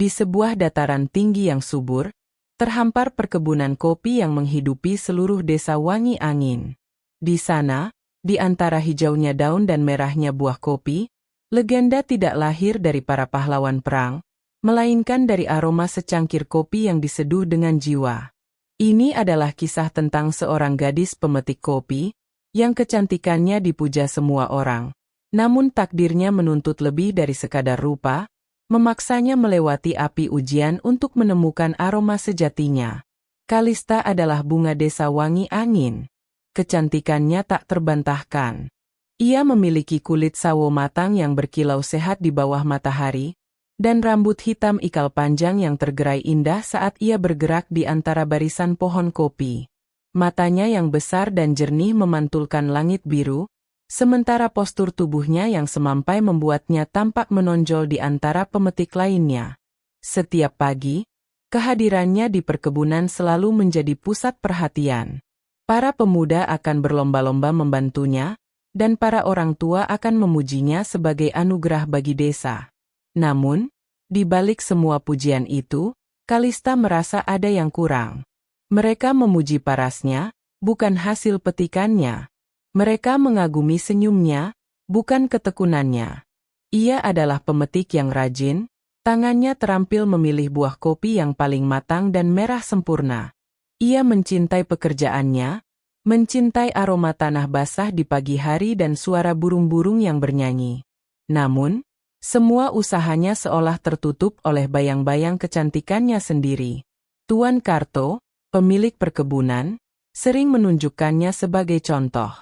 Di sebuah dataran tinggi yang subur, terhampar perkebunan kopi yang menghidupi seluruh desa Wangi Angin. Di sana, di antara hijaunya daun dan merahnya buah kopi, legenda tidak lahir dari para pahlawan perang, melainkan dari aroma secangkir kopi yang diseduh dengan jiwa. Ini adalah kisah tentang seorang gadis pemetik kopi, yang kecantikannya dipuja semua orang. Namun takdirnya menuntut lebih dari sekadar rupa, memaksanya melewati api ujian untuk menemukan aroma sejatinya. Kalista adalah bunga desa Wangi Angin. Kecantikannya tak terbantahkan. Ia memiliki kulit sawo matang yang berkilau sehat di bawah matahari, dan rambut hitam ikal panjang yang tergerai indah saat ia bergerak di antara barisan pohon kopi. Matanya yang besar dan jernih memantulkan langit biru, sementara postur tubuhnya yang semampai membuatnya tampak menonjol di antara pemetik lainnya. Setiap pagi, kehadirannya di perkebunan selalu menjadi pusat perhatian. Para pemuda akan berlomba-lomba membantunya, dan para orang tua akan memujinya sebagai anugerah bagi desa. Namun, di balik semua pujian itu, Kalista merasa ada yang kurang. Mereka memuji parasnya, bukan hasil petikannya. Mereka mengagumi senyumnya, bukan ketekunannya. Ia adalah pemetik yang rajin, tangannya terampil memilih buah kopi yang paling matang dan merah sempurna. Ia mencintai pekerjaannya, mencintai aroma tanah basah di pagi hari dan suara burung-burung yang bernyanyi. Namun, semua usahanya seolah tertutup oleh bayang-bayang kecantikannya sendiri. Tuan Karto, pemilik perkebunan, sering menunjukkannya sebagai contoh.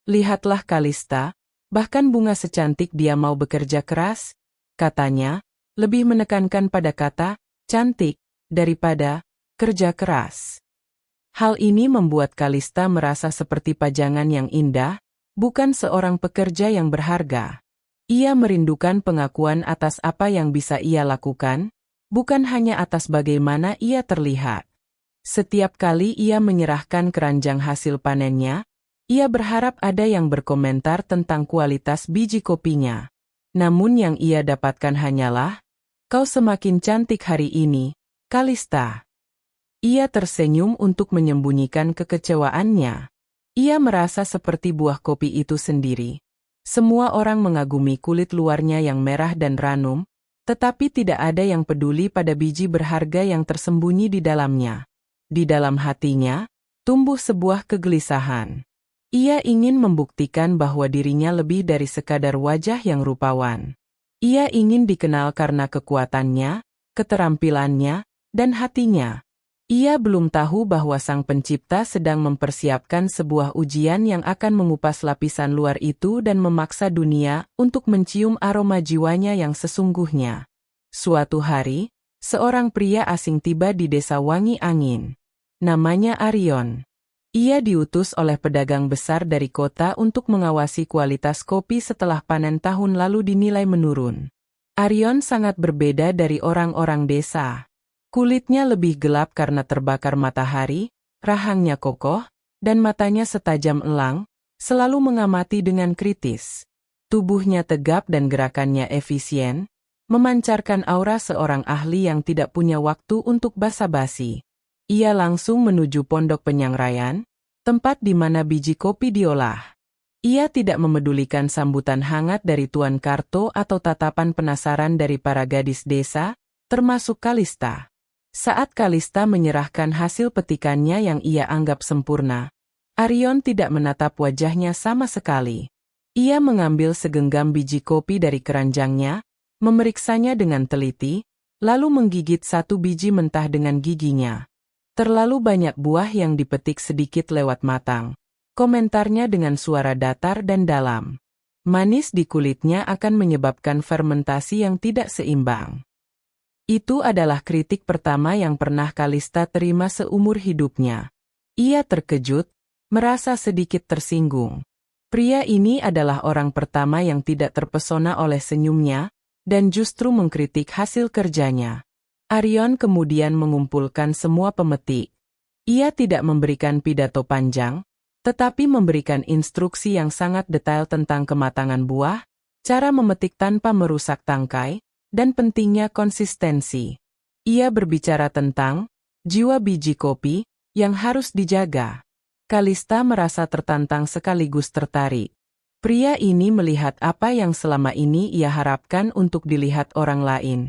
Lihatlah Kalista, bahkan bunga secantik dia mau bekerja keras, katanya, lebih menekankan pada kata cantik daripada kerja keras. Hal ini membuat Kalista merasa seperti pajangan yang indah, bukan seorang pekerja yang berharga. Ia merindukan pengakuan atas apa yang bisa ia lakukan, bukan hanya atas bagaimana ia terlihat. Setiap kali ia menyerahkan keranjang hasil panennya, ia berharap ada yang berkomentar tentang kualitas biji kopinya. Namun yang ia dapatkan hanyalah, "Kau semakin cantik hari ini, Kalista." Ia tersenyum untuk menyembunyikan kekecewaannya. Ia merasa seperti buah kopi itu sendiri. Semua orang mengagumi kulit luarnya yang merah dan ranum, tetapi tidak ada yang peduli pada biji berharga yang tersembunyi di dalamnya. Di dalam hatinya, tumbuh sebuah kegelisahan. Ia ingin membuktikan bahwa dirinya lebih dari sekadar wajah yang rupawan. Ia ingin dikenal karena kekuatannya, keterampilannya, dan hatinya. Ia belum tahu bahwa Sang Pencipta sedang mempersiapkan sebuah ujian yang akan mengupas lapisan luar itu dan memaksa dunia untuk mencium aroma jiwanya yang sesungguhnya. Suatu hari, seorang pria asing tiba di desa Wangi Angin. Namanya Arion. Ia diutus oleh pedagang besar dari kota untuk mengawasi kualitas kopi setelah panen tahun lalu dinilai menurun. Arion sangat berbeda dari orang-orang desa. Kulitnya lebih gelap karena terbakar matahari, rahangnya kokoh, dan matanya setajam elang, selalu mengamati dengan kritis. Tubuhnya tegap dan gerakannya efisien, memancarkan aura seorang ahli yang tidak punya waktu untuk basa-basi. Ia langsung menuju pondok penyangraian, tempat di mana biji kopi diolah. Ia tidak memedulikan sambutan hangat dari Tuan Karto atau tatapan penasaran dari para gadis desa, termasuk Kalista. Saat Kalista menyerahkan hasil petikannya yang ia anggap sempurna, Arion tidak menatap wajahnya sama sekali. Ia mengambil segenggam biji kopi dari keranjangnya, memeriksanya dengan teliti, lalu menggigit satu biji mentah dengan giginya. Terlalu banyak buah yang dipetik sedikit lewat matang. Komentarnya dengan suara datar dan dalam. Manis di kulitnya akan menyebabkan fermentasi yang tidak seimbang. Itu adalah kritik pertama yang pernah Kalista terima seumur hidupnya. Ia terkejut, merasa sedikit tersinggung. Pria ini adalah orang pertama yang tidak terpesona oleh senyumnya, dan justru mengkritik hasil kerjanya. Arion kemudian mengumpulkan semua pemetik. Ia tidak memberikan pidato panjang, tetapi memberikan instruksi yang sangat detail tentang kematangan buah, cara memetik tanpa merusak tangkai, dan pentingnya konsistensi. Ia berbicara tentang jiwa biji kopi yang harus dijaga. Kalista merasa tertantang sekaligus tertarik. Pria ini melihat apa yang selama ini ia harapkan untuk dilihat orang lain.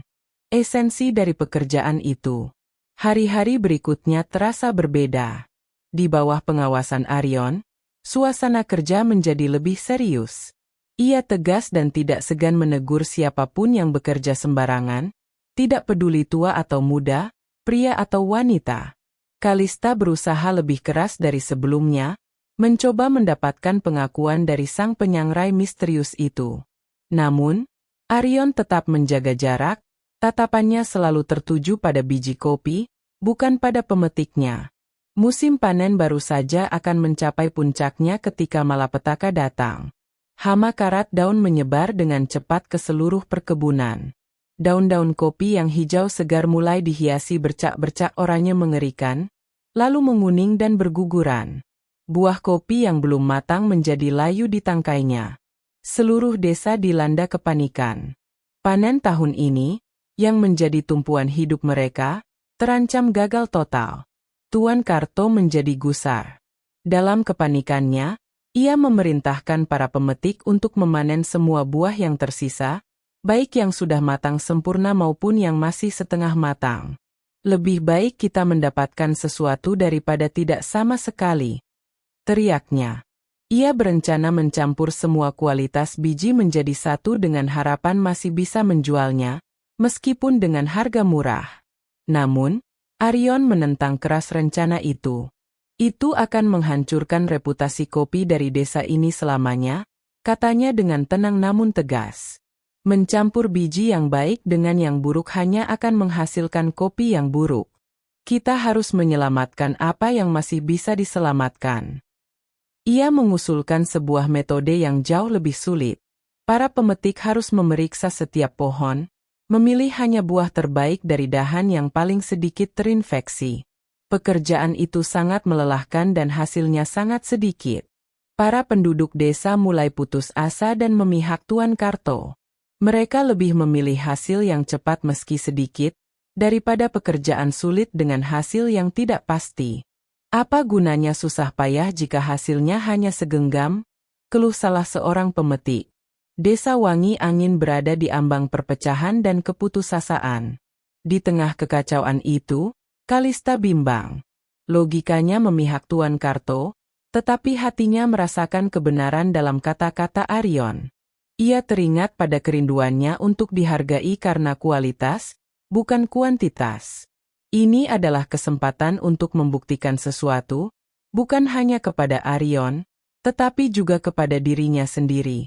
Esensi dari pekerjaan itu. Hari-hari berikutnya terasa berbeda. Di bawah pengawasan Arion, suasana kerja menjadi lebih serius. Ia tegas dan tidak segan menegur siapapun yang bekerja sembarangan, tidak peduli tua atau muda, pria atau wanita. Kalista berusaha lebih keras dari sebelumnya, mencoba mendapatkan pengakuan dari sang penyangrai misterius itu. Namun, Arion tetap menjaga jarak, tatapannya selalu tertuju pada biji kopi, bukan pada pemetiknya. Musim panen baru saja akan mencapai puncaknya ketika malapetaka datang. Hama karat daun menyebar dengan cepat ke seluruh perkebunan. Daun-daun kopi yang hijau segar mulai dihiasi bercak-bercak oranye mengerikan, lalu menguning dan berguguran. Buah kopi yang belum matang menjadi layu di tangkainya. Seluruh desa dilanda kepanikan. Panen tahun ini, yang menjadi tumpuan hidup mereka, terancam gagal total. Tuan Karto menjadi gusar. Dalam kepanikannya, ia memerintahkan para pemetik untuk memanen semua buah yang tersisa, baik yang sudah matang sempurna maupun yang masih setengah matang. Lebih baik kita mendapatkan sesuatu daripada tidak sama sekali, teriaknya. Ia berencana mencampur semua kualitas biji menjadi satu dengan harapan masih bisa menjualnya, meskipun dengan harga murah. Namun, Arion menentang keras rencana itu. Itu akan menghancurkan reputasi kopi dari desa ini selamanya, katanya dengan tenang namun tegas. Mencampur biji yang baik dengan yang buruk hanya akan menghasilkan kopi yang buruk. Kita harus menyelamatkan apa yang masih bisa diselamatkan. Ia mengusulkan sebuah metode yang jauh lebih sulit. Para pemetik harus memeriksa setiap pohon, memilih hanya buah terbaik dari dahan yang paling sedikit terinfeksi. Pekerjaan itu sangat melelahkan dan hasilnya sangat sedikit. Para penduduk desa mulai putus asa dan memihak Tuan Karto. Mereka lebih memilih hasil yang cepat meski sedikit, daripada pekerjaan sulit dengan hasil yang tidak pasti. Apa gunanya susah payah jika hasilnya hanya segenggam? Keluh salah seorang pemetik. Desa Wangi Angin berada di ambang perpecahan dan keputusasaan. Di tengah kekacauan itu, Kalista bimbang. Logikanya memihak Tuan Karto, tetapi hatinya merasakan kebenaran dalam kata-kata Arion. Ia teringat pada kerinduannya untuk dihargai karena kualitas, bukan kuantitas. Ini adalah kesempatan untuk membuktikan sesuatu, bukan hanya kepada Arion, tetapi juga kepada dirinya sendiri.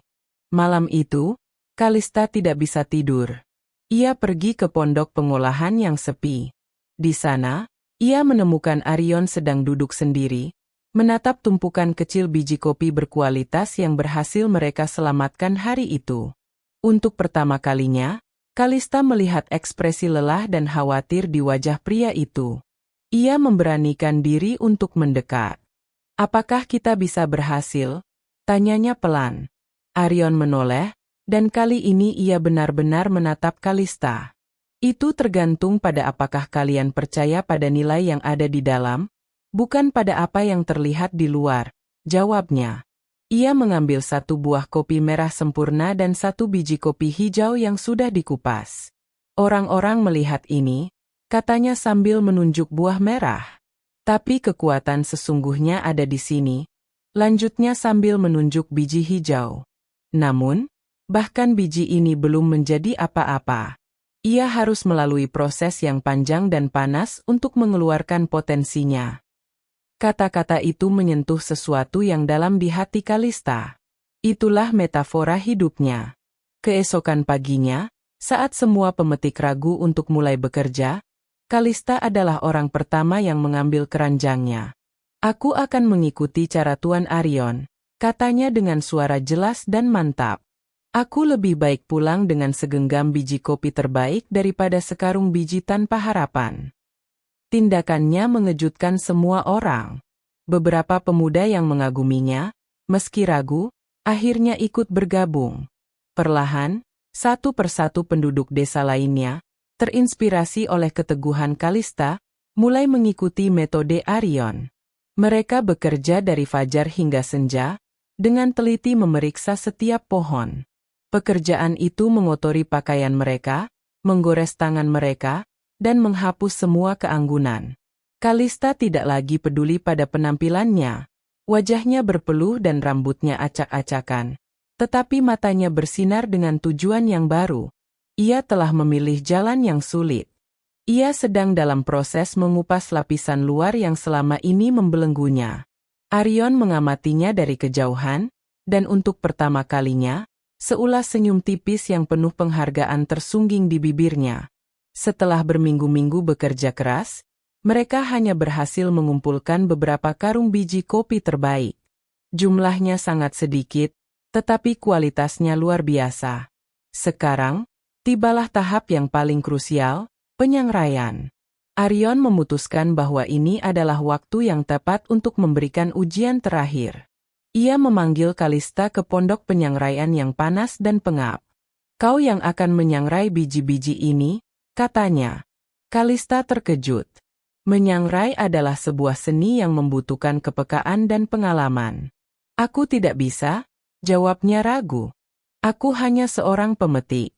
Malam itu, Kalista tidak bisa tidur. Ia pergi ke pondok pengolahan yang sepi. Di sana, ia menemukan Arion sedang duduk sendiri, menatap tumpukan kecil biji kopi berkualitas yang berhasil mereka selamatkan hari itu. Untuk pertama kalinya, Kalista melihat ekspresi lelah dan khawatir di wajah pria itu. Ia memberanikan diri untuk mendekat. "Apakah kita bisa berhasil?" tanyanya pelan. Arion menoleh, dan kali ini ia benar-benar menatap Kalista. "Itu tergantung pada apakah kalian percaya pada nilai yang ada di dalam, bukan pada apa yang terlihat di luar," jawabnya. Ia mengambil satu buah kopi merah sempurna dan satu biji kopi hijau yang sudah dikupas. "Orang-orang melihat ini," katanya sambil menunjuk buah merah. "Tapi kekuatan sesungguhnya ada di sini," lanjutnya sambil menunjuk biji hijau. "Namun, bahkan biji ini belum menjadi apa-apa. Ia harus melalui proses yang panjang dan panas untuk mengeluarkan potensinya." Kata-kata itu menyentuh sesuatu yang dalam di hati Kalista. Itulah metafora hidupnya. Keesokan paginya, saat semua pemetik ragu untuk mulai bekerja, Kalista adalah orang pertama yang mengambil keranjangnya. "Aku akan mengikuti cara Tuan Arion," katanya dengan suara jelas dan mantap. "Aku lebih baik pulang dengan segenggam biji kopi terbaik daripada sekarung biji tanpa harapan." Tindakannya mengejutkan semua orang. Beberapa pemuda yang mengaguminya, meski ragu, akhirnya ikut bergabung. Perlahan, satu persatu penduduk desa lainnya, Terinspirasi oleh keteguhan Kalista, mulai mengikuti metode Arion. Mereka bekerja dari fajar hingga senja, dengan teliti memeriksa setiap pohon. Pekerjaan itu mengotori pakaian mereka, menggores tangan mereka, dan menghapus semua keanggunan. Kalista tidak lagi peduli pada penampilannya. Wajahnya berpeluh dan rambutnya acak-acakan. Tetapi matanya bersinar dengan tujuan yang baru. Ia telah memilih jalan yang sulit. Ia sedang dalam proses mengupas lapisan luar yang selama ini membelenggunya. Arion mengamatinya dari kejauhan, dan untuk pertama kalinya, seulas senyum tipis yang penuh penghargaan tersungging di bibirnya. Setelah berminggu-minggu bekerja keras, mereka hanya berhasil mengumpulkan beberapa karung biji kopi terbaik. Jumlahnya sangat sedikit, tetapi kualitasnya luar biasa. Sekarang, tibalah tahap yang paling krusial, penyangraian. Arion memutuskan bahwa ini adalah waktu yang tepat untuk memberikan ujian terakhir. Ia memanggil Kalista ke pondok penyangraian yang panas dan pengap. "Kau yang akan menyangrai biji-biji ini," katanya. Kalista terkejut. Menyangrai adalah sebuah seni yang membutuhkan kepekaan dan pengalaman. "Aku tidak bisa," jawabnya ragu. "Aku hanya seorang pemetik."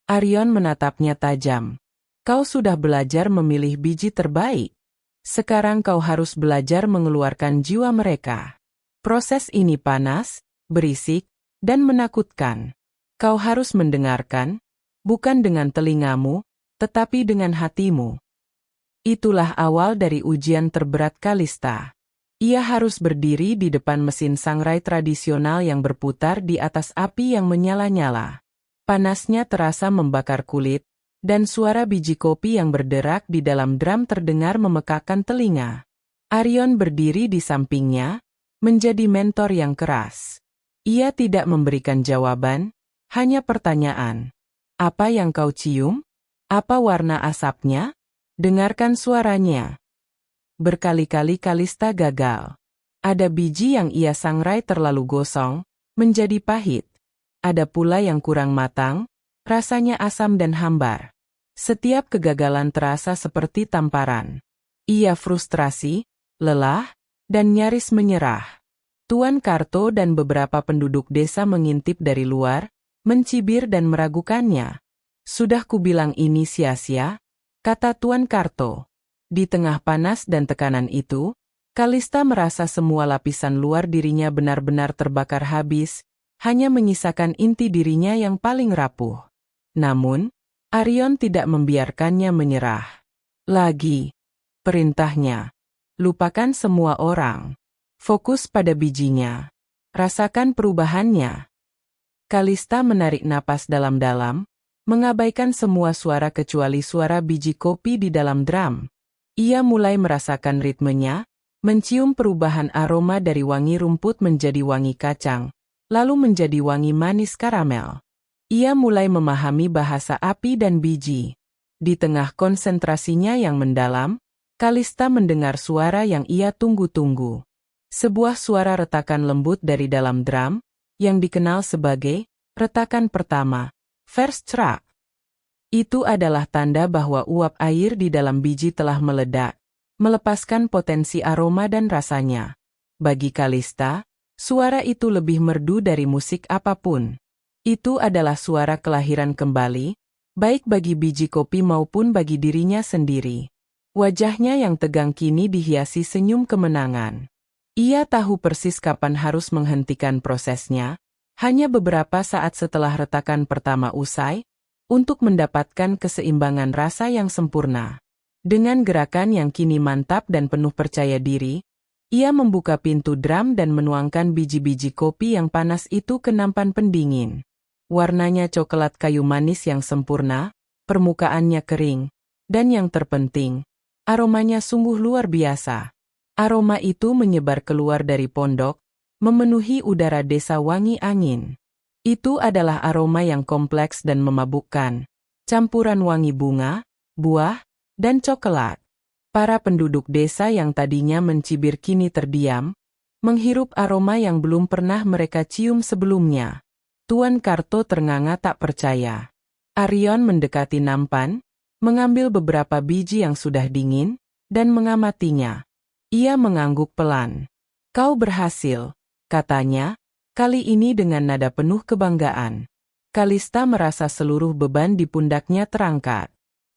Arion menatapnya tajam. "Kau sudah belajar memilih biji terbaik. Sekarang kau harus belajar mengeluarkan jiwa mereka. Proses ini panas, berisik, dan menakutkan. Kau harus mendengarkan, bukan dengan telingamu, tetapi dengan hatimu." Itulah awal dari ujian terberat Kalista. Ia harus berdiri di depan mesin sangrai tradisional yang berputar di atas api yang menyala-nyala. Panasnya terasa membakar kulit, dan suara biji kopi yang berderak di dalam drum terdengar memekakkan telinga. Arion berdiri di sampingnya, menjadi mentor yang keras. Ia tidak memberikan jawaban, hanya pertanyaan. "Apa yang kau cium? Apa warna asapnya? Dengarkan suaranya." Berkali-kali Kalista gagal. Ada biji yang ia sangrai terlalu gosong, menjadi pahit. Ada pula yang kurang matang, rasanya asam dan hambar. Setiap kegagalan terasa seperti tamparan. Ia frustrasi, lelah, dan nyaris menyerah. Tuan Karto dan beberapa penduduk desa mengintip dari luar, mencibir dan meragukannya. "Sudah kubilang ini sia-sia," kata Tuan Karto. Di tengah panas dan tekanan itu, Kalista merasa semua lapisan luar dirinya benar-benar terbakar habis, hanya menyisakan inti dirinya yang paling rapuh. Namun, Arion tidak membiarkannya menyerah. "Lagi," perintahnya. "Lupakan semua orang. Fokus pada bijinya. Rasakan perubahannya." Kalista menarik napas dalam-dalam, mengabaikan semua suara kecuali suara biji kopi di dalam drum. Ia mulai merasakan ritmenya, mencium perubahan aroma dari wangi rumput menjadi wangi kacang, lalu menjadi wangi manis karamel. Ia mulai memahami bahasa api dan biji. Di tengah konsentrasinya yang mendalam, Kalista mendengar suara yang ia tunggu-tunggu. Sebuah suara retakan lembut dari dalam drum, yang dikenal sebagai retakan pertama, first track. Itu adalah tanda bahwa uap air di dalam biji telah meledak, melepaskan potensi aroma dan rasanya. Bagi Kalista, suara itu lebih merdu dari musik apapun. Itu adalah suara kelahiran kembali, baik bagi biji kopi maupun bagi dirinya sendiri. Wajahnya yang tegang kini dihiasi senyum kemenangan. Ia tahu persis kapan harus menghentikan prosesnya, hanya beberapa saat setelah retakan pertama usai, untuk mendapatkan keseimbangan rasa yang sempurna. Dengan gerakan yang kini mantap dan penuh percaya diri, ia membuka pintu drum dan menuangkan biji-biji kopi yang panas itu ke nampan pendingin. Warnanya coklat kayu manis yang sempurna, permukaannya kering, dan yang terpenting, aromanya sungguh luar biasa. Aroma itu menyebar keluar dari pondok, memenuhi udara desa wangi angin. Itu adalah aroma yang kompleks dan memabukkan, campuran wangi bunga, buah, dan coklat. Para penduduk desa yang tadinya mencibir kini terdiam, menghirup aroma yang belum pernah mereka cium sebelumnya. Tuan Karto ternganga tak percaya. Arion mendekati nampan, mengambil beberapa biji yang sudah dingin, dan mengamatinya. Ia mengangguk pelan. "Kau berhasil," katanya, kali ini dengan nada penuh kebanggaan. Kalista merasa seluruh beban di pundaknya terangkat.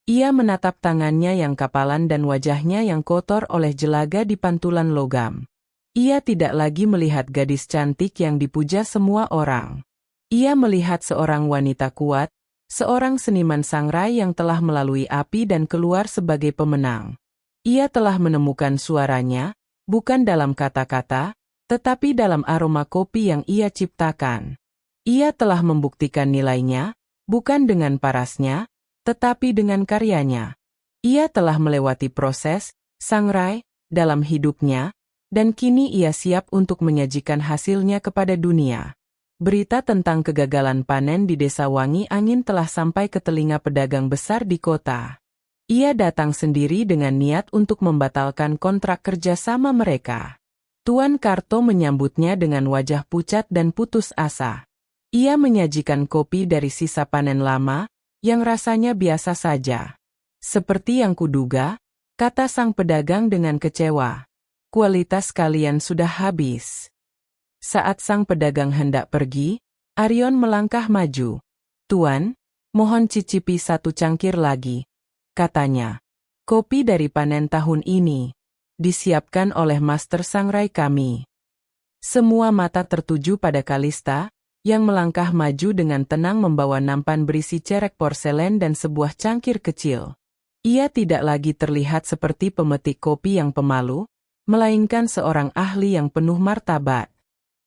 Ia menatap tangannya yang kapalan dan wajahnya yang kotor oleh jelaga di pantulan logam. Ia tidak lagi melihat gadis cantik yang dipuja semua orang. Ia melihat seorang wanita kuat, seorang seniman sangrai yang telah melalui api dan keluar sebagai pemenang. Ia telah menemukan suaranya, bukan dalam kata-kata, tetapi dalam aroma kopi yang ia ciptakan. Ia telah membuktikan nilainya, bukan dengan parasnya, tetapi dengan karyanya. Ia telah melewati proses, sangrai, dalam hidupnya, dan kini ia siap untuk menyajikan hasilnya kepada dunia. Berita tentang kegagalan panen di Desa Wangi Angin telah sampai ke telinga pedagang besar di kota. Ia datang sendiri dengan niat untuk membatalkan kontrak kerjasama mereka. Tuan Karto menyambutnya dengan wajah pucat dan putus asa. Ia menyajikan kopi dari sisa panen lama, yang rasanya biasa saja. "Seperti yang kuduga," kata sang pedagang dengan kecewa. "Kualitas kalian sudah habis." Saat sang pedagang hendak pergi, Arion melangkah maju. "Tuan, mohon cicipi satu cangkir lagi," katanya. "Kopi dari panen tahun ini. Disiapkan oleh master sangrai kami." Semua mata tertuju pada Kalista, yang melangkah maju dengan tenang membawa nampan berisi cerek porselen dan sebuah cangkir kecil. Ia tidak lagi terlihat seperti pemetik kopi yang pemalu, melainkan seorang ahli yang penuh martabat.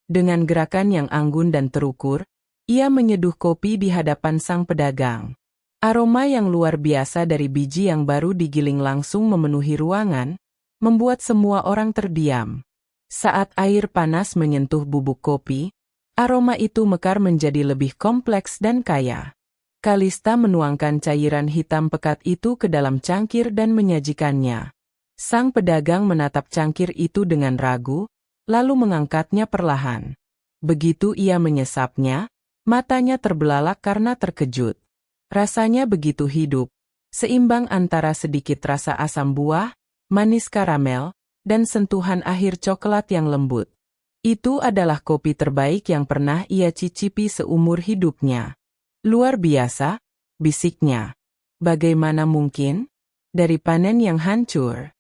Dengan gerakan yang anggun dan terukur, ia menyeduh kopi di hadapan sang pedagang. Aroma yang luar biasa dari biji yang baru digiling langsung memenuhi ruangan, membuat semua orang terdiam. Saat air panas menyentuh bubuk kopi, aroma itu mekar menjadi lebih kompleks dan kaya. Kalista menuangkan cairan hitam pekat itu ke dalam cangkir dan menyajikannya. Sang pedagang menatap cangkir itu dengan ragu, lalu mengangkatnya perlahan. Begitu ia menyesapnya, matanya terbelalak karena terkejut. Rasanya begitu hidup, seimbang antara sedikit rasa asam buah, manis karamel, dan sentuhan akhir coklat yang lembut. Itu adalah kopi terbaik yang pernah ia cicipi seumur hidupnya. "Luar biasa," bisiknya. "Bagaimana mungkin? Dari panen yang hancur?"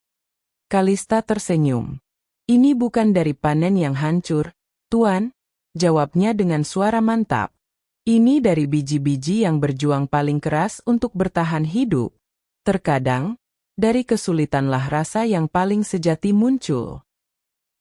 Kalista tersenyum. "Ini bukan dari panen yang hancur, Tuan," jawabnya dengan suara mantap. "Ini dari biji-biji yang berjuang paling keras untuk bertahan hidup. Terkadang, dari kesulitanlah rasa yang paling sejati muncul."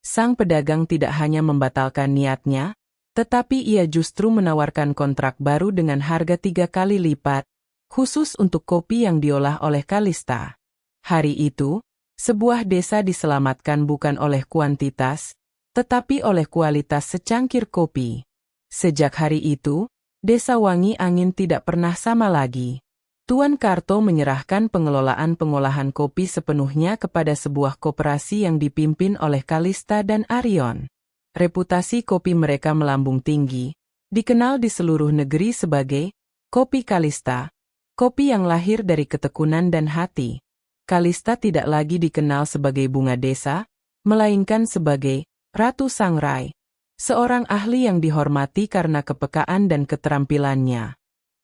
Sang pedagang tidak hanya membatalkan niatnya, tetapi ia justru menawarkan kontrak baru dengan harga 3 kali lipat, khusus untuk kopi yang diolah oleh Kalista. Hari itu, sebuah desa diselamatkan bukan oleh kuantitas, tetapi oleh kualitas secangkir kopi. Sejak hari itu, Desa Wangi Angin tidak pernah sama lagi. Tuan Karto menyerahkan pengelolaan pengolahan kopi sepenuhnya kepada sebuah koperasi yang dipimpin oleh Kalista dan Arion. Reputasi kopi mereka melambung tinggi, dikenal di seluruh negeri sebagai Kopi Kalista, kopi yang lahir dari ketekunan dan hati. Kalista tidak lagi dikenal sebagai bunga desa, melainkan sebagai Ratu Sangrai, seorang ahli yang dihormati karena kepekaan dan keterampilannya.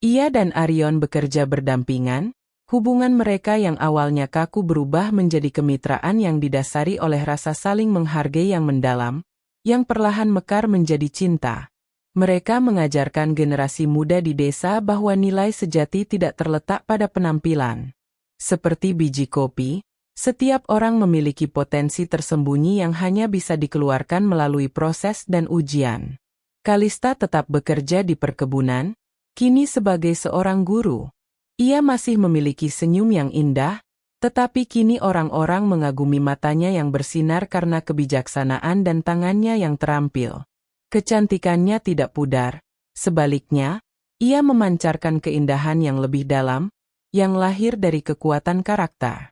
Ia dan Arion bekerja berdampingan, hubungan mereka yang awalnya kaku berubah menjadi kemitraan yang didasari oleh rasa saling menghargai yang mendalam, yang perlahan mekar menjadi cinta. Mereka mengajarkan generasi muda di desa bahwa nilai sejati tidak terletak pada penampilan. Seperti biji kopi, setiap orang memiliki potensi tersembunyi yang hanya bisa dikeluarkan melalui proses dan ujian. Kalista tetap bekerja di perkebunan, kini sebagai seorang guru. Ia masih memiliki senyum yang indah, tetapi kini orang-orang mengagumi matanya yang bersinar karena kebijaksanaan dan tangannya yang terampil. Kecantikannya tidak pudar, sebaliknya, ia memancarkan keindahan yang lebih dalam, yang lahir dari kekuatan karakter.